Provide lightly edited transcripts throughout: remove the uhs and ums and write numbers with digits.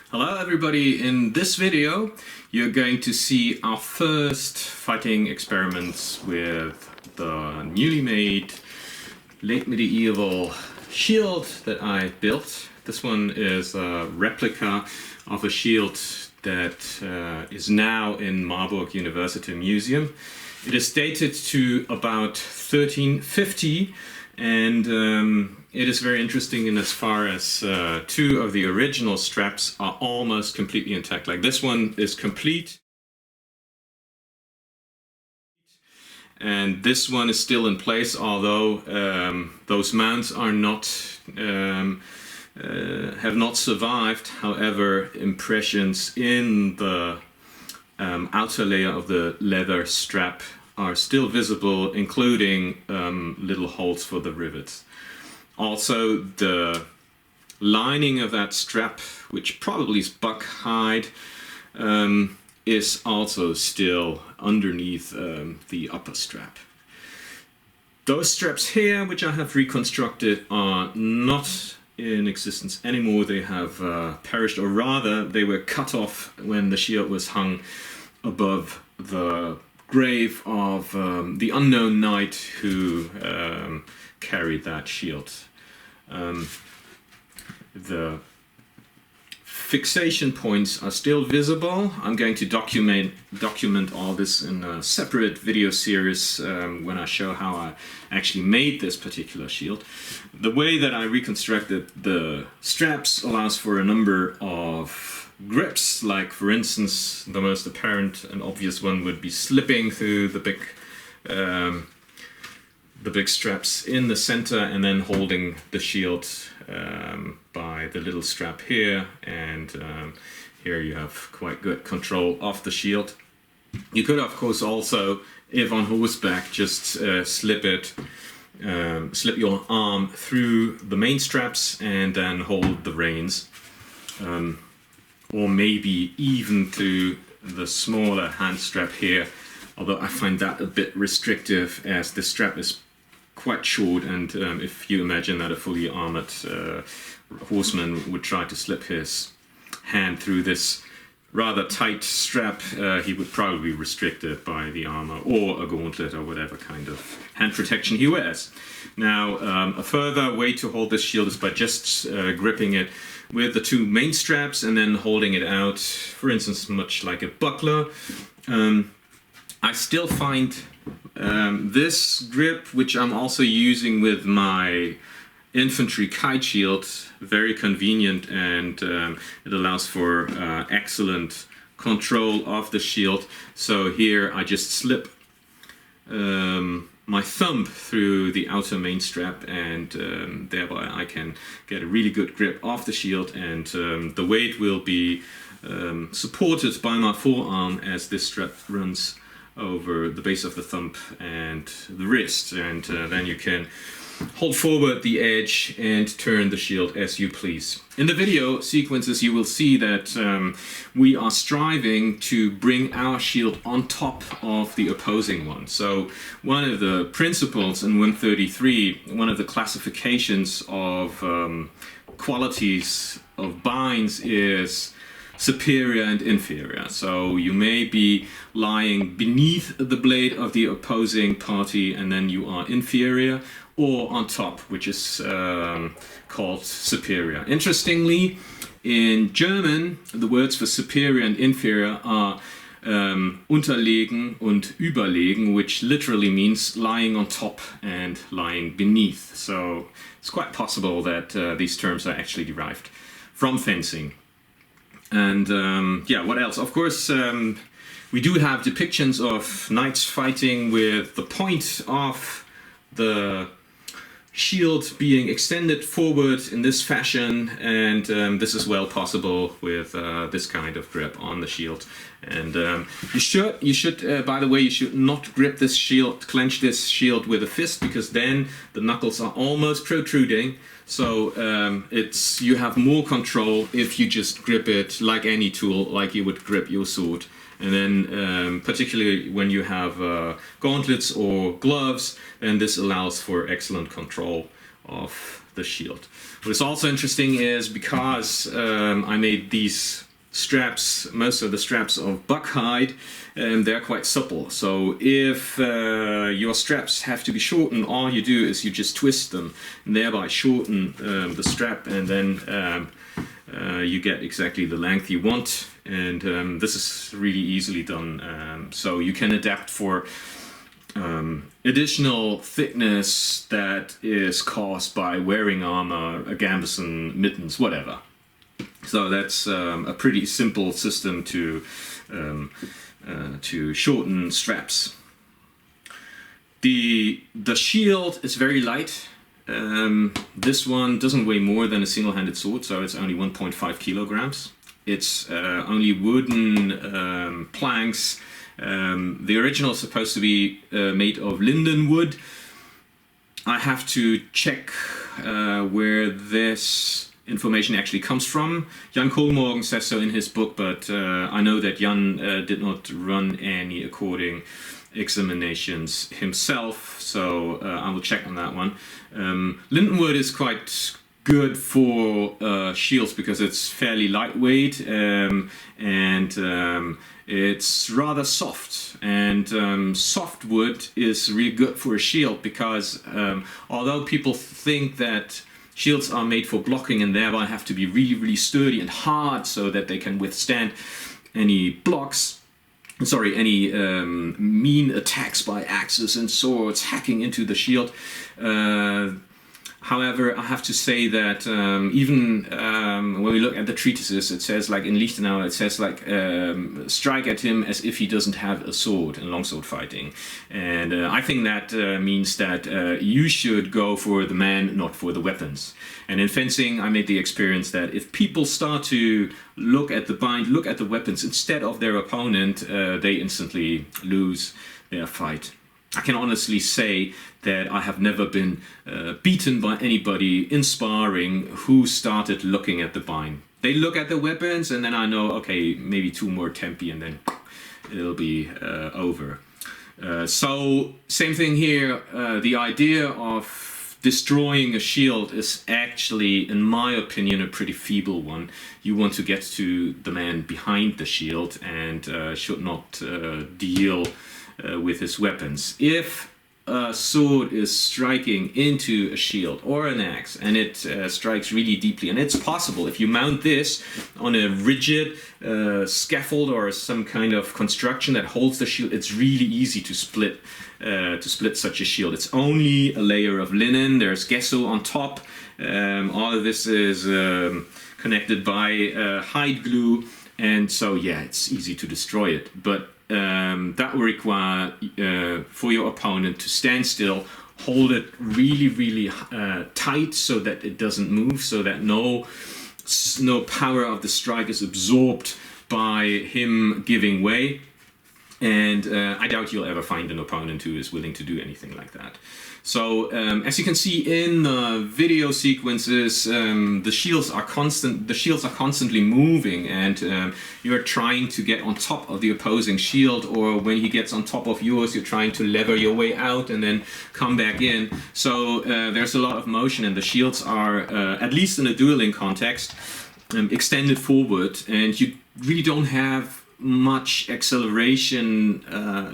Hello everybody, in this video you're going to see our first fighting experiments with the newly made late medieval shield that I built. This one is a replica of a shield that is now in Marburg University Museum. It is dated to about 1350 and it is very interesting in as far as two of the original straps are almost completely intact. Like this one is complete and this one is still in place, although those mounts are not have not survived. However, impressions in the outer layer of the leather strap are still visible, including little holes for the rivets. Also, the lining of that strap, which probably is buck hide, is also still underneath the upper strap. Those straps here, which I have reconstructed, are not in existence anymore. They have perished, or rather they were cut off when the shield was hung above the grave of the unknown knight who carried that shield. The fixation points are still visible. I'm going to document all this in a separate video series when I show how I actually made this particular shield. The way that I reconstructed the straps allows for a number of grips, like for instance the most apparent and obvious one would be slipping through the big straps in the center and then holding the shield by the little strap here, and here you have quite good control of the shield. You could of course also, if on horseback, just slip your arm through the main straps and then hold the reins, or maybe even through the smaller hand strap here, although I find that a bit restrictive as the strap is quite short, and if you imagine that a fully armored horseman would try to slip his hand through this rather tight strap, he would probably be restricted by the armor or a gauntlet or whatever kind of hand protection he wears. Now, a further way to hold this shield is by just gripping it with the two main straps and then holding it out, for instance, much like a buckler. I still find this grip, which I'm also using with my infantry kite shield, very convenient, and it allows for excellent control of the shield. So here I just slip my thumb through the outer main strap, and thereby I can get a really good grip of the shield, and the weight will be supported by my forearm as this strap runs over the base of the thumb and the wrist, and then you can hold forward the edge and turn the shield as you please. In the video sequences you will see that we are striving to bring our shield on top of the opposing one. So one of the principles in 133, one of the classifications of qualities of binds is superior and inferior. So you may be lying beneath the blade of the opposing party and then you are inferior, or on top, which is called superior. Interestingly, in German, the words for superior and inferior are unterlegen und überlegen, which literally means lying on top and lying beneath. So it's quite possible that these terms are actually derived from fencing. And yeah, what else? Of course, we do have depictions of knights fighting with the point of the shield being extended forward in this fashion, and this is well possible with this kind of grip on the shield. And you should by the way, you should not grip this shield, clench this shield with a fist, because then the knuckles are almost protruding. So you have more control if you just grip it like any tool, like you would grip your sword, And then particularly when you have gauntlets or gloves, then this allows for excellent control of the shield. What is also interesting is because I made these straps, most of the straps of buck hide, they're quite supple. So if your straps have to be shortened, all you do is you just twist them and thereby shorten the strap, and then you get exactly the length you want. And this is really easily done. So you can adapt for additional thickness that is caused by wearing armor, a gambeson, mittens, whatever. So that's a pretty simple system to shorten straps. The shield is very light. This one doesn't weigh more than a single-handed sword, so it's only 1.5 kilograms. It's only wooden planks. The original is supposed to be made of linden wood. I have to check where this information actually comes from. Jan Koolmorgen says so in his book, but I know that Jan did not run any according examinations himself, so I will check on that one. Lindenwood is quite good for shields because it's fairly lightweight and it's rather soft, and soft wood is really good for a shield because although people think that shields are made for blocking and thereby have to be really, really sturdy and hard so that they can withstand any mean attacks by axes and swords hacking into the shield. However, I have to say that even when we look at the treatises, it says, like in Lichtenau, it says like strike at him as if he doesn't have a sword in longsword fighting. And I think that means that you should go for the man, not for the weapons. And in fencing, I made the experience that if people start to look at the bind, look at the weapons instead of their opponent, they instantly lose their fight. I can honestly say that I have never been beaten by anybody in sparring who started looking at the bind. They look at the weapons and then I know, okay, maybe two more tempi and then it'll be over. So same thing here, the idea of destroying a shield is actually, in my opinion, a pretty feeble one. You want to get to the man behind the shield and should not deal with his weapons. If a sword is striking into a shield or an axe and it strikes really deeply, and it's possible if you mount this on a rigid scaffold or some kind of construction that holds the shield, it's really easy to split such a shield. It's only a layer of linen, there's gesso on top, all of this is connected by hide glue, and so yeah, it's easy to destroy it. But that will require for your opponent to stand still, hold it really, really tight so that it doesn't move, so that no power of the strike is absorbed by him giving way. And I doubt you'll ever find an opponent who is willing to do anything like that. So as you can see in the video sequences, the shields are constantly moving, and you're trying to get on top of the opposing shield, or when he gets on top of yours, you're trying to lever your way out and then come back in. So there's a lot of motion, and the shields are, at least in a dueling context, extended forward, and you really don't have much acceleration,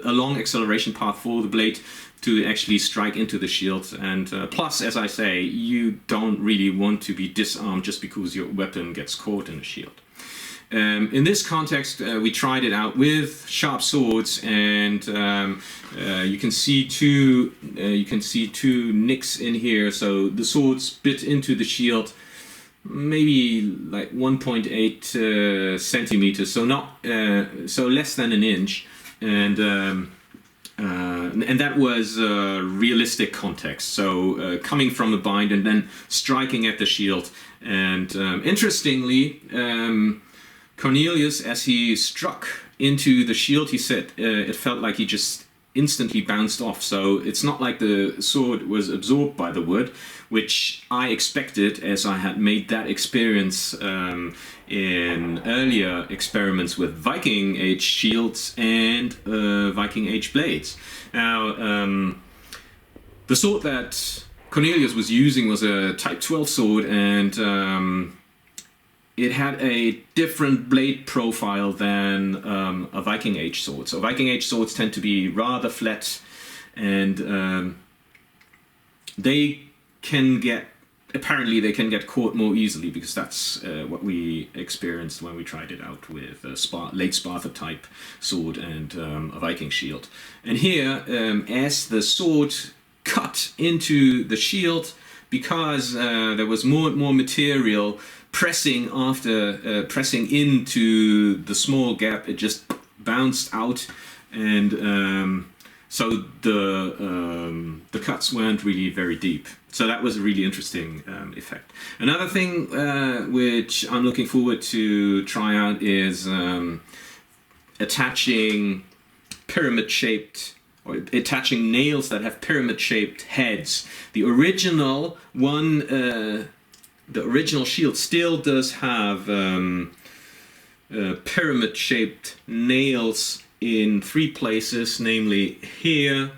a long acceleration path for the blade to actually strike into the shield. And plus, as I say, you don't really want to be disarmed just because your weapon gets caught in the shield. In this context, we tried it out with sharp swords, and you can see two nicks in here. So the swords bit into the shield, maybe like 1.8 centimeters, so not so less than an inch, and that was realistic context. So coming from the bind and then striking at the shield. And interestingly, Cornelius, as he struck into the shield, he said it felt like he just instantly bounced off. So it's not like the sword was absorbed by the wood, which I expected, as I had made that experience in earlier experiments with Viking Age shields and Viking Age blades. Now, the sword that Cornelius was using was a Type 12 sword, and it had a different blade profile than a Viking Age sword. So Viking Age swords tend to be rather flat, and apparently they can get caught more easily, because that's what we experienced when we tried it out with a late Sparta type sword and a Viking shield. And here, as the sword cut into the shield, because there was more and more material pressing into the small gap, it just bounced out, and so the cuts weren't really very deep. So that was a really interesting effect. Another thing which I'm looking forward to try out is attaching pyramid-shaped, or attaching nails that have pyramid-shaped heads. The original one, the original shield still does have pyramid-shaped nails in 3 places, namely here,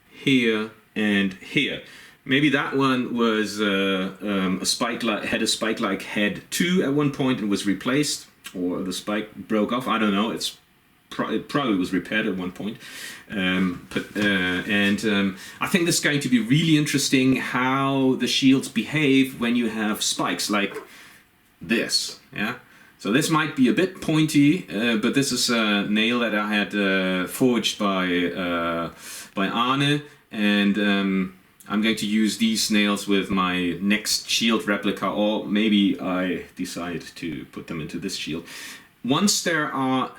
here, and here. Maybe that one was had a spike-like head too at one point and was replaced, or the spike broke off. I don't know. It probably was repaired at one point. I think this is going to be really interesting, how the shields behave when you have spikes like this. Yeah. So this might be a bit pointy, but this is a nail that I had forged by Arne, and I'm going to use these nails with my next shield replica, or maybe I decide to put them into this shield. Once there are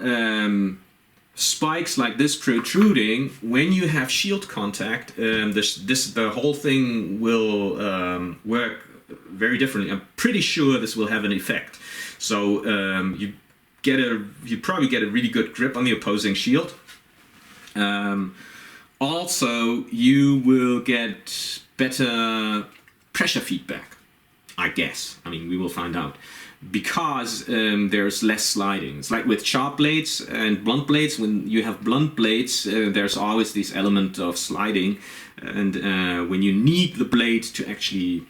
spikes like this protruding, when you have shield contact, the whole thing will work very differently. I'm pretty sure this will have an effect. So you probably get a really good grip on the opposing shield. Also, you will get better pressure feedback, I guess. I mean, we will find out. Because there's less sliding. It's like with sharp blades and blunt blades. When you have blunt blades, there's always this element of sliding. And when you need the blade to actually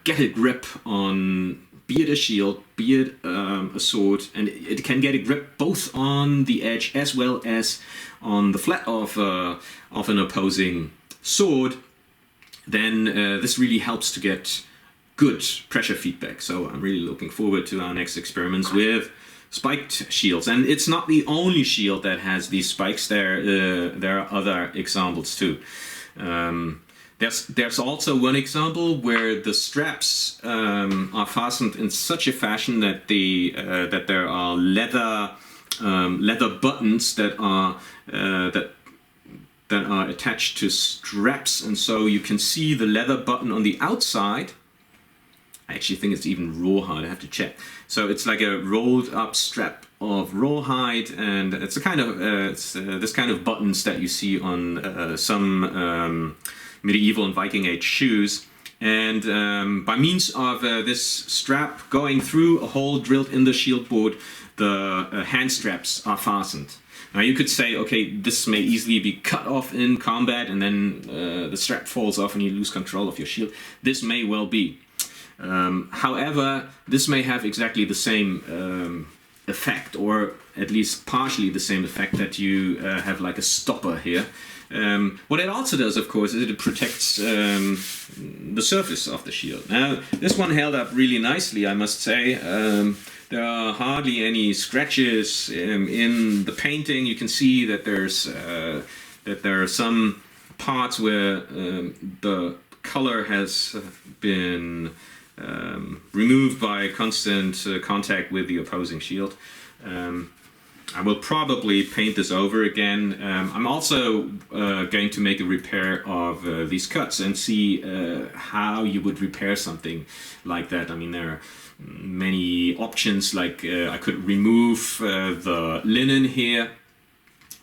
get a grip on, be it a shield, be it a sword, and it can get a grip both on the edge as well as on the flat of an opposing sword, then this really helps to get good pressure feedback. So I'm really looking forward to our next experiments with spiked shields. And it's not the only shield that has these spikes. There are other examples too. There's also one example where the straps are fastened in such a fashion that that there are leather buttons that are attached to straps, and so you can see the leather button on the outside. I actually think it's even rawhide. I have to check. So it's like a rolled up strap of rawhide, and it's a kind of this kind of buttons that you see on some medieval and Viking Age shoes. And by means of this strap going through a hole drilled in the shield board, the hand straps are fastened. Now you could say, okay, this may easily be cut off in combat, and then the strap falls off and you lose control of your shield. This may well be. However, this may have exactly the same effect, or at least partially the same effect, that you have like a stopper here. What it also does, of course, is it protects the surface of the shield. Now, this one held up really nicely, I must say. There are hardly any scratches in the painting. You can see that there are some parts where the color has been removed by constant contact with the opposing shield. I will probably paint this over again. I'm also going to make a repair of these cuts and see how you would repair something like that. I mean, there are many options, like I could remove the linen here,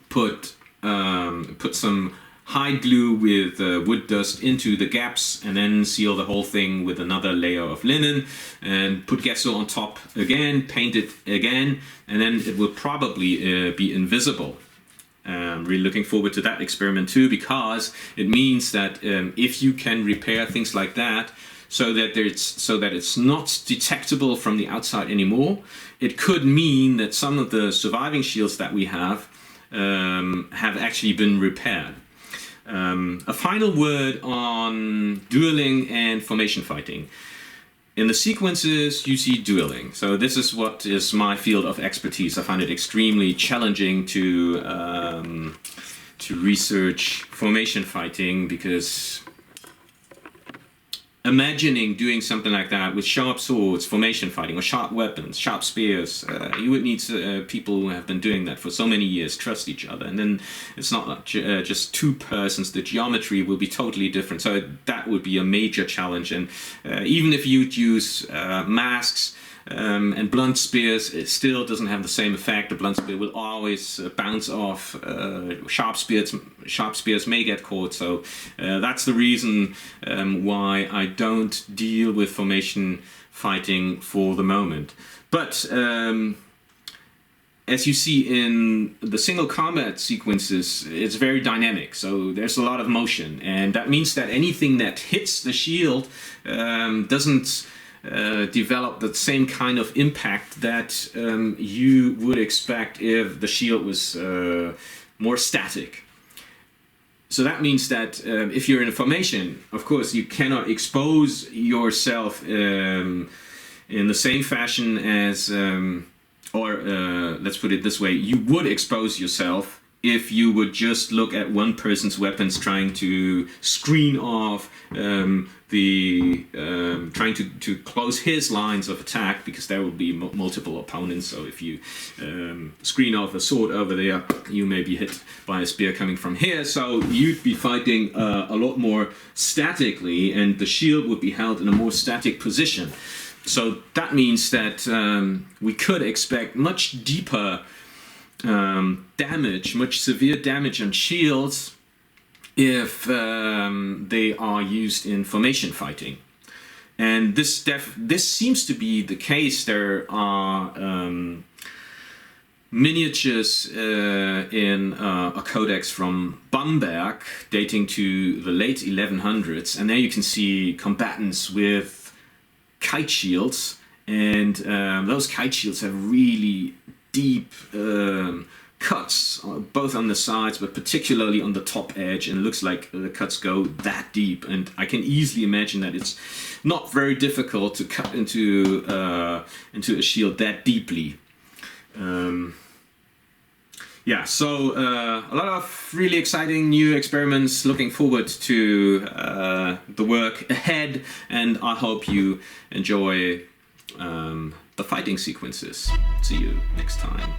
put put some hide glue with wood dust into the gaps, and then seal the whole thing with another layer of linen, and put gesso on top again, paint it again, and then it will probably be invisible. Really looking forward to that experiment too, because it means that if you can repair things like that so that it's not detectable from the outside anymore, it could mean that some of the surviving shields that we have actually been repaired. A final word on dueling and formation fighting. In the sequences, you see dueling. So this is what is my field of expertise. I find it extremely challenging to research formation fighting, because imagining doing something like that with sharp swords, formation fighting, or sharp weapons, sharp spears, you would need people who have been doing that for so many years trust each other, and then it's not like just two persons. The geometry will be totally different, so that would be a major challenge. And even if you'd use masks and blunt spears, it still doesn't have the same effect. The blunt spear will always bounce off. Sharp spears may get caught. So that's the reason why I don't deal with formation fighting for the moment. But as you see in the single combat sequences, it's very dynamic. So there's a lot of motion, and that means that anything that hits the shield doesn't develop the same kind of impact that you would expect if the shield was more static. So that means that if you're in a formation, of course, you cannot expose yourself in the same fashion as, let's put it this way, you would expose yourself if you would just look at one person's weapons trying to screen off trying to close his lines of attack, because there will be multiple opponents. So if you screen off a sword over there, you may be hit by a spear coming from here. So you'd be fighting a lot more statically, and the shield would be held in a more static position. So that means that we could expect much deeper damage, much severe damage on shields if they are used in formation fighting. And this seems to be the case. There are miniatures in a codex from Bamberg dating to the late 1100s, and there you can see combatants with kite shields, and those kite shields have really deep cuts, both on the sides, but particularly on the top edge, and it looks like the cuts go that deep. And I can easily imagine that it's not very difficult to cut into a shield that deeply. Yeah, so a lot of really exciting new experiments. Looking forward to the work ahead, and I hope you enjoy the fighting sequences. See you next time.